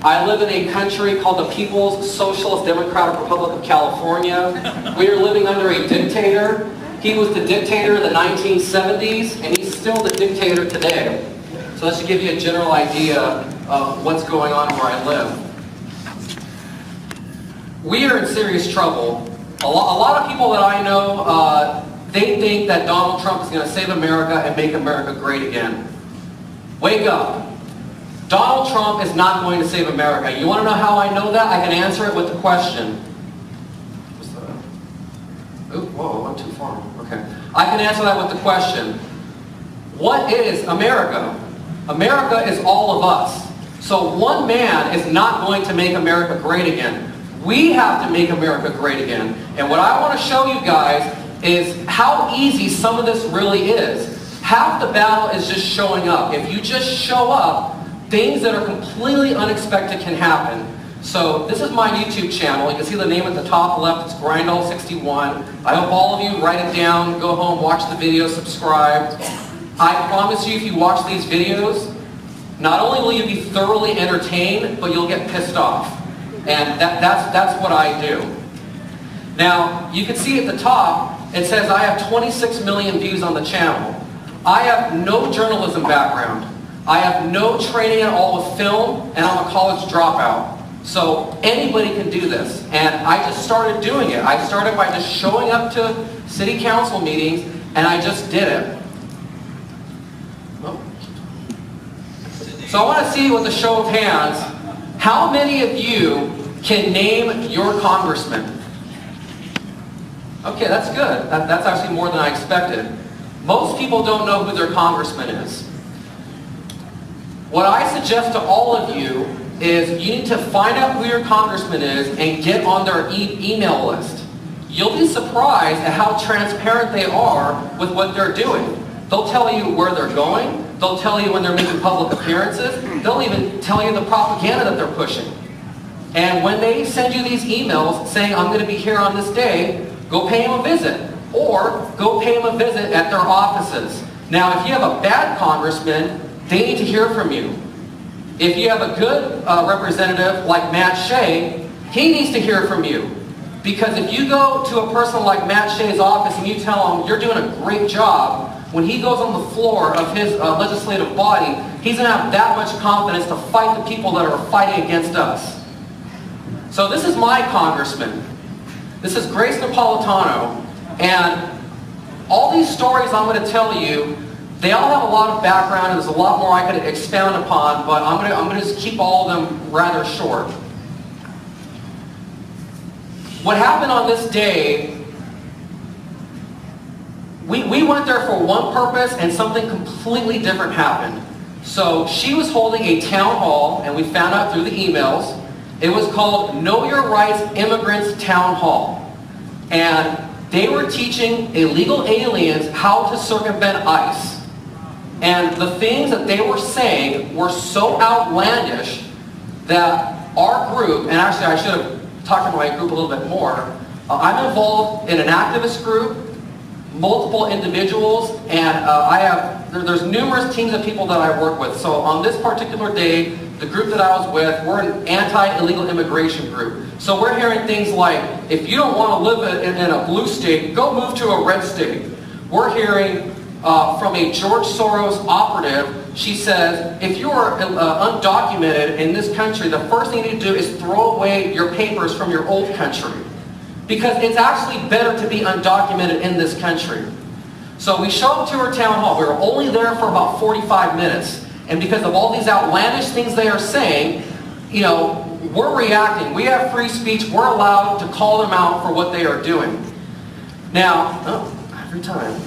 I live in a country called the People's Socialist Democratic Republic of California. We are living under a dictator. He was the dictator in the 1970s, and he's still the dictator today. So that should give you a general idea of what's going on where I live. We are in serious trouble. A lot of people that I know, they think that Donald Trump is going to save America and make America great again. Wake up. Donald Trump is not going to save America. You want to know how I know that? I can answer it with a question. Whoa, I went too far. Okay. I can answer that with the question. What is America? America is all of us. So one man is not going to make America great again. We have to make America great again. And what I want to show you guys is how easy some of this really is. Half the battle is just showing up. If you just show up, things that are completely unexpected can happen. So this is my YouTube channel. You can see the name at the top left. It's Grindall61. I hope all of you write it down, go home, watch the video, subscribe. I promise you, if you watch these videos, not only will you be thoroughly entertained, but you'll get pissed off. And that's what I do. Now, you can see at the top, it says I have 26 million views on the channel. I have no journalism background. I have no training at all with film, and I'm a college dropout. So anybody can do this. And I just started doing it. I started by just showing up to city council meetings, and I just did it. So I want to see with a show of hands, how many of you can name your congressman? Okay, that's good. That's actually more than I expected. Most people don't know who their congressman is. What I suggest to all of you is you need to find out who your congressman is and get on their email list. You'll be surprised at how transparent they are with what they're doing. They'll tell you where they're going. They'll tell you when they're making public appearances. They'll even tell you the propaganda that they're pushing. And when they send you these emails saying, I'm going to be here on this day, go pay them a visit. Or go pay them a visit at their offices. Now, if you have a bad congressman, they need to hear from you. If you have a good representative like Matt Shea, he needs to hear from you. Because if you go to a person like Matt Shea's office and you tell him you're doing a great job, when he goes on the floor of his legislative body, he's going to have that much confidence to fight the people that are fighting against us. So this is my congressman. This is Grace Napolitano. And all these stories I'm going to tell you, they all have a lot of background, and there's a lot more I could expound upon, but I'm going to just keep all of them rather short. What happened on this day, we went there for one purpose, and something completely different happened. So she was holding a town hall, and we found out through the emails. It was called Know Your Rights Immigrants Town Hall. And they were teaching illegal aliens how to circumvent ICE. And the things that they were saying were so outlandish that our group, and actually I should have talked to my group a little bit more, I'm involved in an activist group, multiple individuals, and there's numerous teams of people that I work with. So on this particular day, the group that I was with, we're an anti-illegal immigration group. So we're hearing things like, if you don't want to live in a blue state, go move to a red state. We're hearing from a George Soros operative, she says, if you are undocumented in this country, the first thing you need to do is throw away your papers from your old country. Because it's actually better to be undocumented in this country. So we show up to her town hall. We were only there for about 45 minutes. And because of all these outlandish things they are saying, you know, we're reacting. We have free speech. We're allowed to call them out for what they are doing. Now, every time.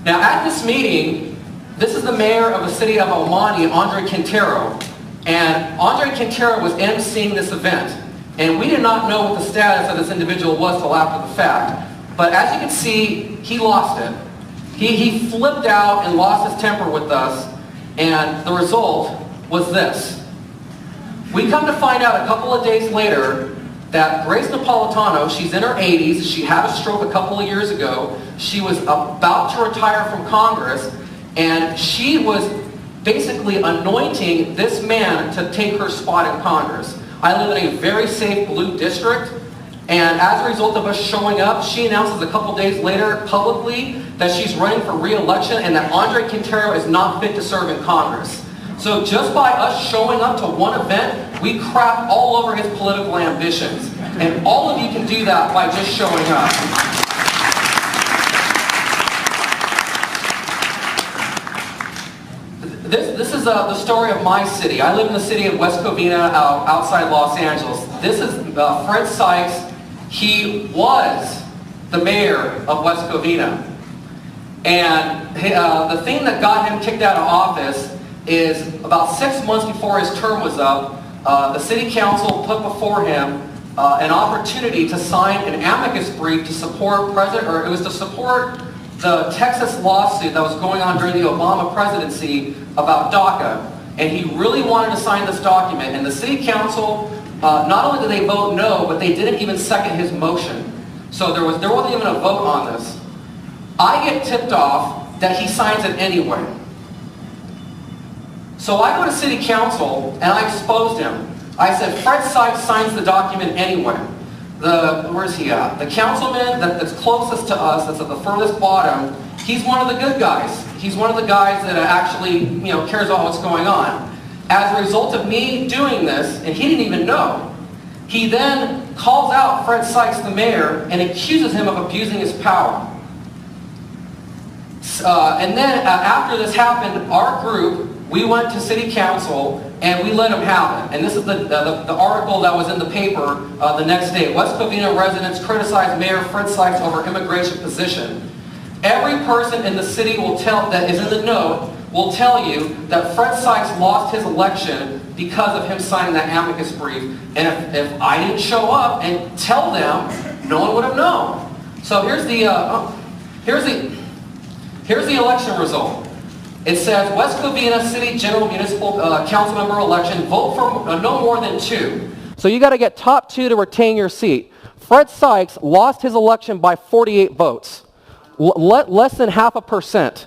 Now at this meeting, this is the mayor of the city of El Monte, Andre Quintero. And Andre Quintero was emceeing this event. And we did not know what the status of this individual was till after the fact. But as you can see, he lost it. He flipped out and lost his temper with us. And the result was this. We come to find out a couple of days later that Grace Napolitano, she's in her 80s, she had a stroke a couple of years ago, she was about to retire from Congress, and she was basically anointing this man to take her spot in Congress. I live in a very safe blue district, and as a result of us showing up, she announces a couple days later publicly that she's running for re-election and that Andre Quintero is not fit to serve in Congress. So just by us showing up to one event, we crap all over his political ambitions. And all of you can do that by just showing up. This is the story of my city. I live in the city of West Covina outside Los Angeles. This is Fred Sykes. He was the mayor of West Covina. And the thing that got him kicked out of office is about 6 months before his term was up, the city council put before him an opportunity to sign an amicus brief to support it was to support the Texas lawsuit that was going on during the Obama presidency about DACA. And he really wanted to sign this document. And the city council, not only did they vote no, but they didn't even second his motion. So there wasn't even a vote on this. I get tipped off that he signs it anyway. So I go to city council and I exposed him. I said, Fred Sykes signs the document anyway. Where's he at? The councilman that's closest to us, that's at the furthest bottom, he's one of the good guys. He's one of the guys that actually, cares about what's going on. As a result of me doing this, and he didn't even know, he then calls out Fred Sykes, the mayor, and accuses him of abusing his power. And then after this happened, our group, we went to city council and we let him have it. And this is the article that was in the paper the next day. West Covina residents criticize Mayor Fred Sykes over immigration position. Every person in the city that is in the know will tell you that Fred Sykes lost his election because of him signing that amicus brief. And if I didn't show up and tell them, no one would have known. So here's the election result. It says, West Covina City General Municipal Council Member election, vote for no more than 2. So you got to get top 2 to retain your seat. Fred Sykes lost his election by 48 votes. Less than 0.5%.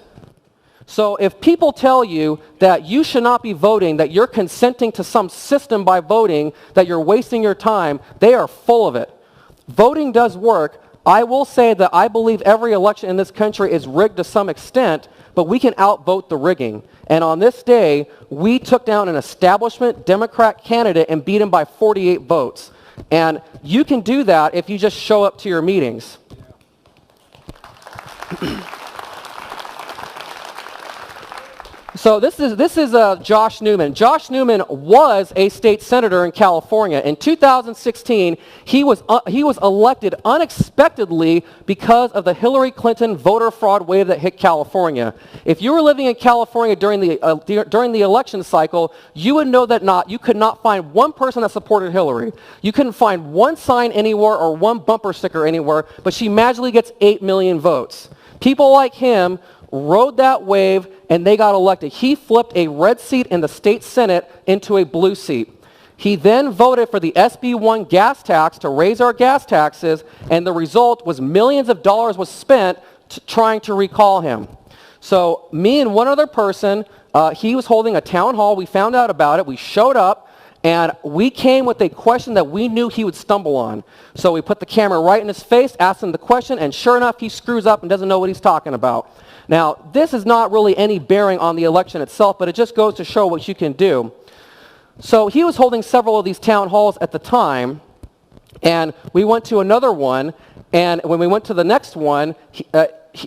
So if people tell you that you should not be voting, that you're consenting to some system by voting, that you're wasting your time, they are full of it. Voting does work. I will say that I believe every election in this country is rigged to some extent, but we can outvote the rigging. And on this day, we took down an establishment Democrat candidate and beat him by 48 votes. And you can do that if you just show up to your meetings. So this is Josh Newman. Josh Newman was a state senator in California. In 2016, he was elected unexpectedly because of the Hillary Clinton voter fraud wave that hit California. If you were living in California during the election cycle, you would know that you could not find one person that supported Hillary. You couldn't find one sign anywhere or one bumper sticker anywhere, but she magically gets 8 million votes. People like him rode that wave, and they got elected. He flipped a red seat in the state Senate into a blue seat. He then voted for the SB1 gas tax to raise our gas taxes, and the result was millions of dollars was spent trying to recall him. So me and one other person, he was holding a town hall. We found out about it. We showed up, and we came with a question that we knew he would stumble on. So we put the camera right in his face, asked him the question, and sure enough, he screws up and doesn't know what he's talking about. Now, this is not really any bearing on the election itself, but it just goes to show what you can do. So he was holding several of these town halls at the time, and we went to another one, and when we went to the next one,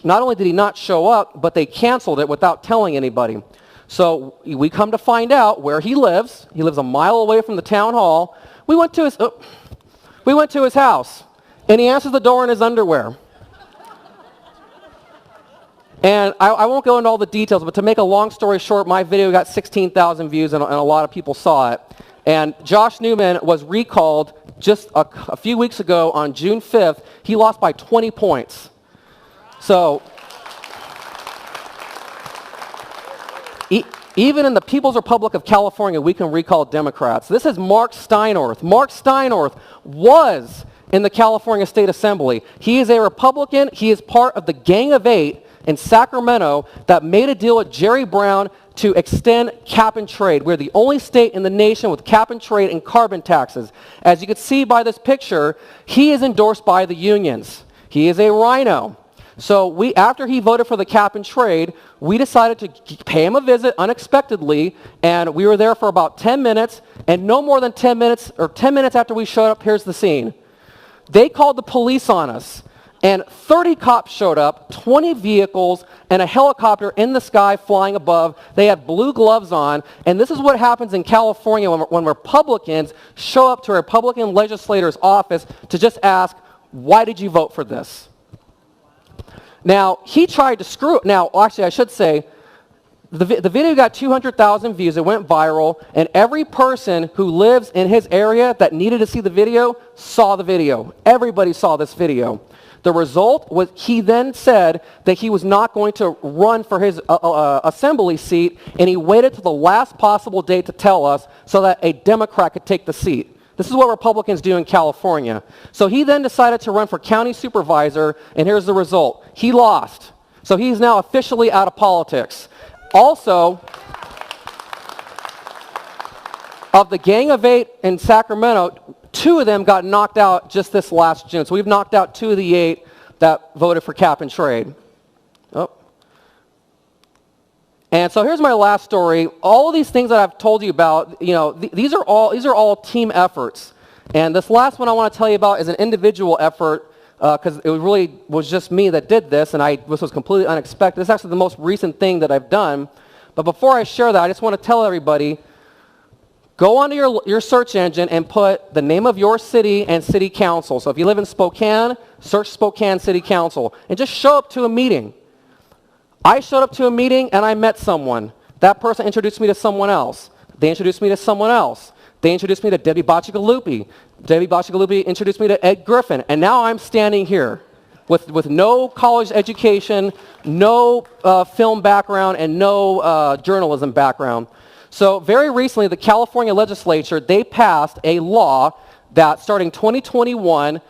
not only did he not show up, but they canceled it without telling anybody. So we come to find out where he lives. He lives a mile away from the town hall. We went to his house, and he answers the door in his underwear. And I won't go into all the details, but to make a long story short, my video got 16,000 views, and a lot of people saw it. And Josh Newman was recalled just a few weeks ago on June 5th. He lost by 20 points. So even in the People's Republic of California, we can recall Democrats. This is Mark Steinorth. Mark Steinorth was in the California State Assembly. He is a Republican. He is part of the Gang of Eight. in Sacramento that made a deal with Jerry Brown to extend cap and trade. We're the only state in the nation with cap and trade and carbon taxes. As you can see by this picture, he is endorsed by the unions. He is a rhino. So after he voted for the cap and trade, we decided to pay him a visit unexpectedly, and we were there for about 10 minutes, and no more than 10 minutes, or 10 minutes after we showed up, here's the scene. They called the police on us, and 30 cops showed up, 20 vehicles, and a helicopter in the sky flying above. They had blue gloves on, and this is what happens in California when Republicans show up to a Republican legislator's office to just ask, why did you vote for this? Now, he tried to screw it. Now, actually, I should say, the video got 200,000 views. It went viral, and every person who lives in his area that needed to see the video saw the video. Everybody saw this video. The result was he then said that he was not going to run for his assembly seat, and he waited to the last possible date to tell us so that a Democrat could take the seat. This is what Republicans do in California. So he then decided to run for county supervisor, and here's the result. He lost. So he's now officially out of politics. Also, of the Gang of 8 in Sacramento, 2 of them got knocked out just this last June. So we've knocked out 2 of the 8 that voted for cap and trade. Oh. And so here's my last story. All of these things that I've told you about, these are all team efforts. And this last one I want to tell you about is an individual effort because it really was just me that did this, and this was completely unexpected. This is actually the most recent thing that I've done. But before I share that, I just want to tell everybody, go onto your search engine and put the name of your city and city council. So if you live in Spokane, search Spokane City Council, and just show up to a meeting. I showed up to a meeting and I met someone. That person introduced me to someone else. They introduced me to someone else. They introduced me to Debbie Bacigalupi. Debbie Bacigalupi introduced me to Ed Griffin. And now I'm standing here with no college education, no film background, and no journalism background. So very recently, the California legislature, they passed a law that starting 2021,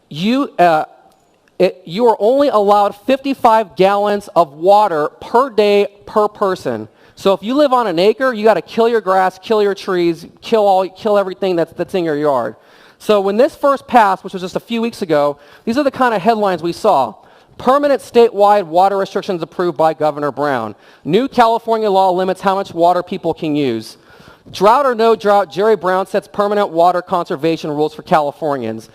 you are only allowed 55 gallons of water per day per person. So if you live on an acre, you got to kill your grass, kill your trees, kill everything that's in your yard. So when this first passed, which was just a few weeks ago, these are the kind of headlines we saw. Permanent statewide water restrictions approved by Governor Brown. New California law limits how much water people can use. Drought or no drought, Jerry Brown sets permanent water conservation rules for Californians.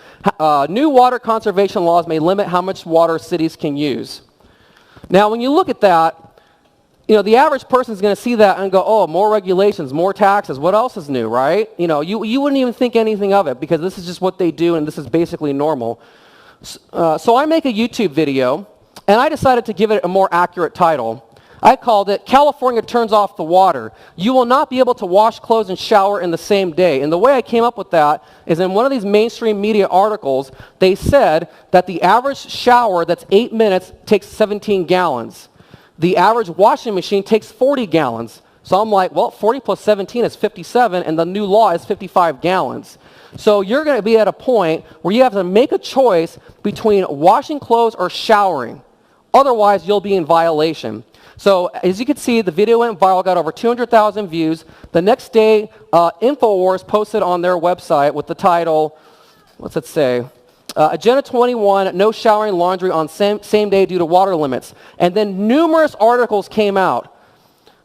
New water conservation laws may limit how much water cities can use. Now, when you look at that, the average person is going to see that and go, oh, more regulations, more taxes, what else is new, right? You wouldn't even think anything of it because this is just what they do and this is basically normal. So I make a YouTube video, and I decided to give it a more accurate title. I called it, California Turns Off the Water. You will not be able to wash clothes and shower in the same day. And the way I came up with that is in one of these mainstream media articles, they said that the average shower that's 8 minutes takes 17 gallons. The average washing machine takes 40 gallons. So I'm like, well, 40 plus 17 is 57, and the new law is 55 gallons. So you're going to be at a point where you have to make a choice between washing clothes or showering. Otherwise, you'll be in violation. So as you can see, the video went viral, got over 200,000 views. The next day, InfoWars posted on their website with the title, what's it say? Agenda 21, no showering laundry on same day due to water limits. And then numerous articles came out.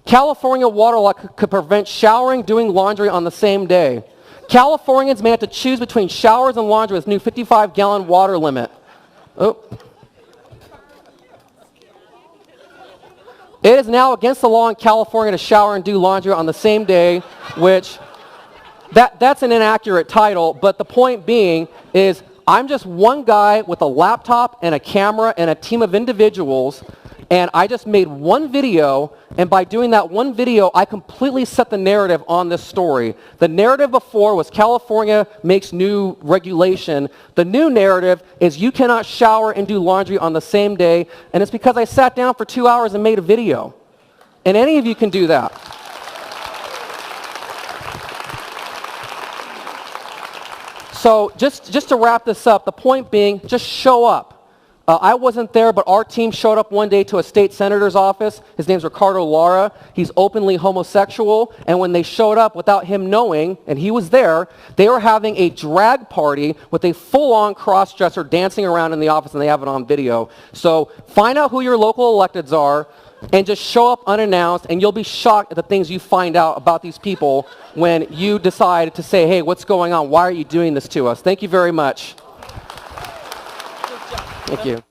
California water law could prevent showering, doing laundry on the same day. Californians may have to choose between showers and laundry with new 55-gallon water limit. Oh. It is now against the law in California to shower and do laundry on the same day, which that's an inaccurate title, but the point being is I'm just one guy with a laptop and a camera and a team of individuals, and I just made one video, and by doing that one video, I completely set the narrative on this story. The narrative before was California makes new regulation. The new narrative is you cannot shower and do laundry on the same day, and it's because I sat down for 2 hours and made a video. And any of you can do that. So just to wrap this up, the point being, just show up. I wasn't there, but our team showed up one day to a state senator's office. His name's Ricardo Lara. He's openly homosexual. And when they showed up without him knowing, and he was there, they were having a drag party with a full-on cross-dresser dancing around in the office, and they have it on video. So find out who your local electeds are and just show up unannounced, and you'll be shocked at the things you find out about these people when you decide to say, hey, what's going on? Why are you doing this to us? Thank you very much. Thank you.